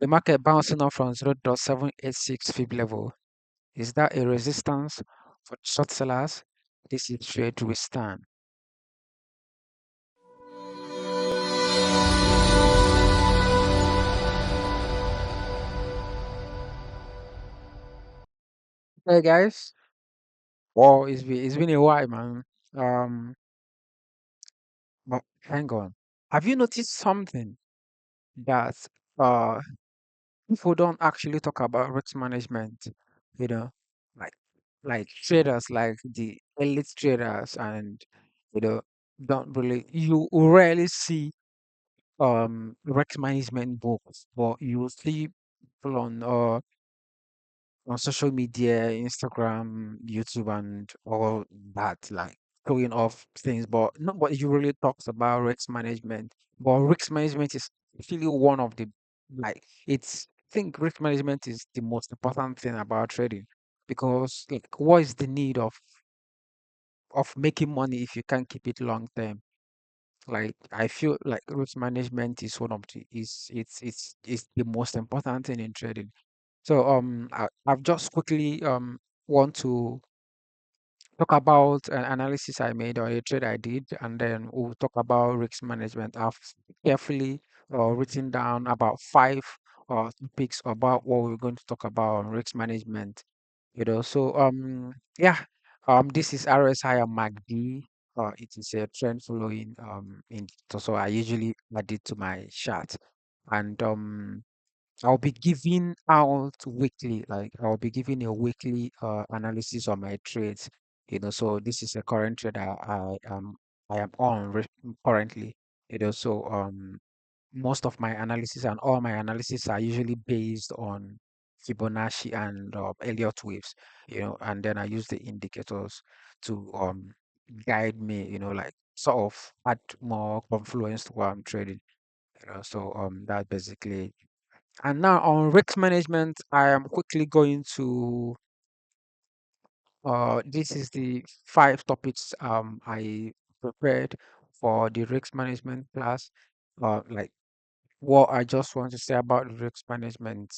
The market bouncing off from 0.786 fib level. Is that a resistance for short sellers? This is trade to withstand. Hey guys, well, it's been a while, man. Um, but hang on. Have you noticed something that uh people don't actually talk about risk management? You know, like like traders, like the elite traders, and you know, don't really you rarely see risk management books, but you will see people on social media, Instagram, YouTube, and all that, like showing off things, but nobody really talks about risk management. But risk management is actually one of the I think risk management is the most important thing about trading because like what is the need of making money if you can't keep it long term? Like I feel like risk management is one of the is it's the most important thing in trading. So I've just quickly want to talk about an analysis I made or a trade I did, and then we'll talk about risk management. I've carefully written down about five topics about what we're going to talk about on risk management. So yeah, this is RSI and MACD. It is a trend following indicator, so I usually add it to my chart, and I'll be giving out weekly, like I'll be giving a weekly analysis of my trades. So this is a current trade I am on currently. So most of my analysis and all my analysis are usually based on Fibonacci and Elliott waves. And then I use the indicators to guide me. Like sort of add more confluence to what I'm trading. So that basically and now on risk management, I am quickly going to this is the five topics I prepared for the risk management class. Like what I just want to say about the risk management,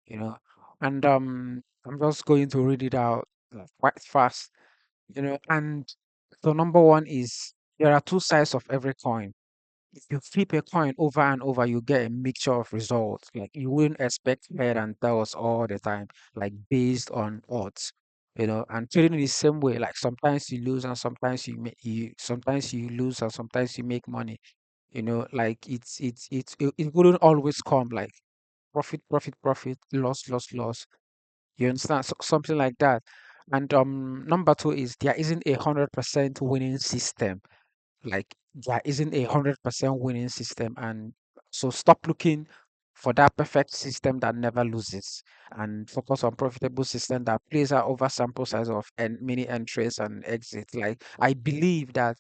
you know, and I'm just going to read it out like quite fast, and so number one is there are two sides of every coin. If you flip a coin over and over, you get a mixture of results. Like you wouldn't expect head and tails all the time, like based on odds. And trading the same way. Like sometimes you lose and sometimes sometimes you lose and sometimes you make money. Like it wouldn't always come like profit, profit, profit, loss, loss, loss. You understand? Something like that. And number two is there isn't 100% winning system, like there isn't 100% winning system, and so stop looking for that perfect system that never loses and focus on profitable system that plays out over sample size of and many entries and exits. Like I believe that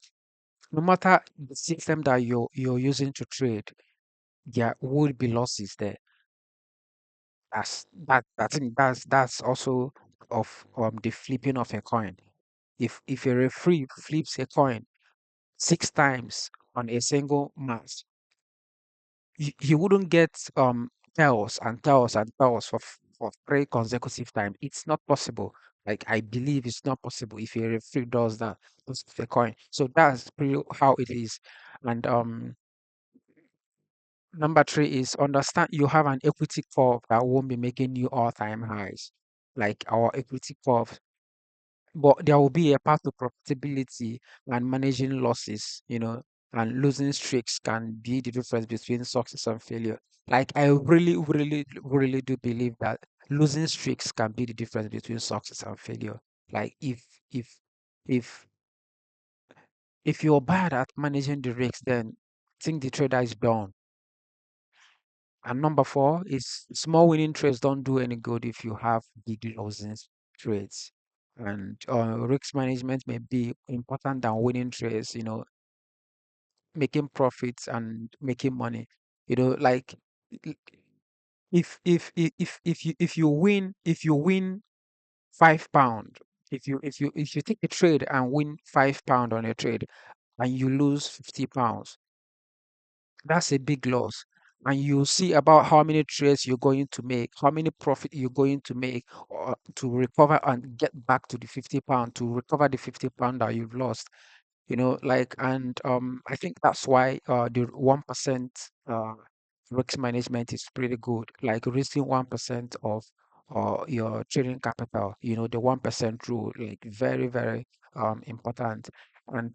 no matter the system that you're using to trade, there would be losses there. I think that's also of the flipping of a coin. If a referee flips a coin 6 times on a single match, you wouldn't get tells and tells and tells for 3 consecutive times. It's not possible. Like I believe it's not possible if a referee does that with the coin. So that's pretty how it is. And number three is understand you have an equity curve that won't be making you all-time highs. Like our equity curve, but there will be a path to profitability and managing losses, and losing streaks can be the difference between success and failure. Like I really, really, really do believe that losing streaks can be the difference between success and failure. Like if if if you're bad at managing the risks, then I think the trader is done. And number four is small winning trades don't do any good if you have big losing trades. And risk management may be important than winning trades, making profits and making money. Like i- if you win £5, if you take a trade and win £5 on a trade and you lose £50, that's a big loss. and you see about how many trades you're going to make, how many profit you're going to make, or to recover and get back to the £50, to recover the £50 that you've lost. Like, and I think that's why the 1% risk management is pretty good, like risking 1% of your trading capital, the 1% rule, like very, very important. And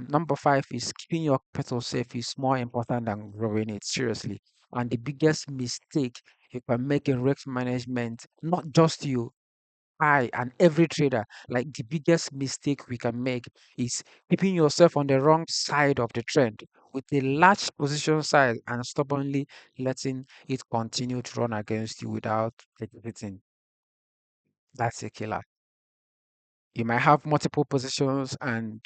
number five is keeping your capital safe is more important than growing it, seriously. And the biggest mistake you can make in risk management, not just you, I and every trader, like the biggest mistake we can make is keeping yourself on the wrong side of the trend with a large position size and stubbornly letting it continue to run against you without exiting. That's a killer. You might have multiple positions and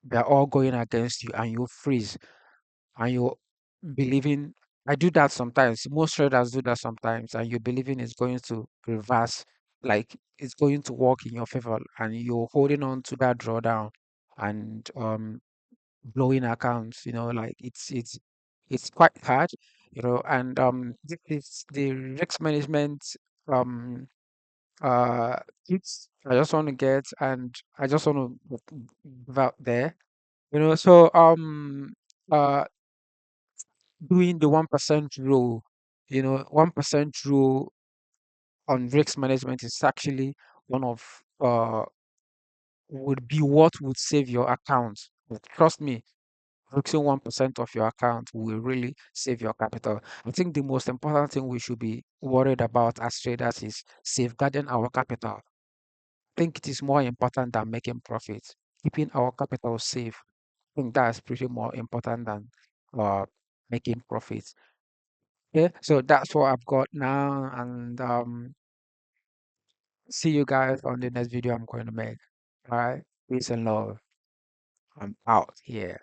they're all going against you, and you freeze and you believing. I do that sometimes. Most traders do that sometimes, and you believing it's going to reverse, like it's going to work in your favor, and you're holding on to that drawdown and blowing accounts. Like it's quite hard. And this the risk management um uh tips I just want to get, and I just want to give out there. So uh doing the 1% rule, 1% rule on risk management is actually one of would be what would save your account. But trust me, risking 1% of your account will really save your capital. I think the most important thing we should be worried about as traders is safeguarding our capital. I think it is more important than making profits. Keeping our capital safe, I think that's pretty more important than uh making profits. Yeah, so that's what I've got now, and see you guys on the next video I'm going to make. All right, peace and love. I'm out here.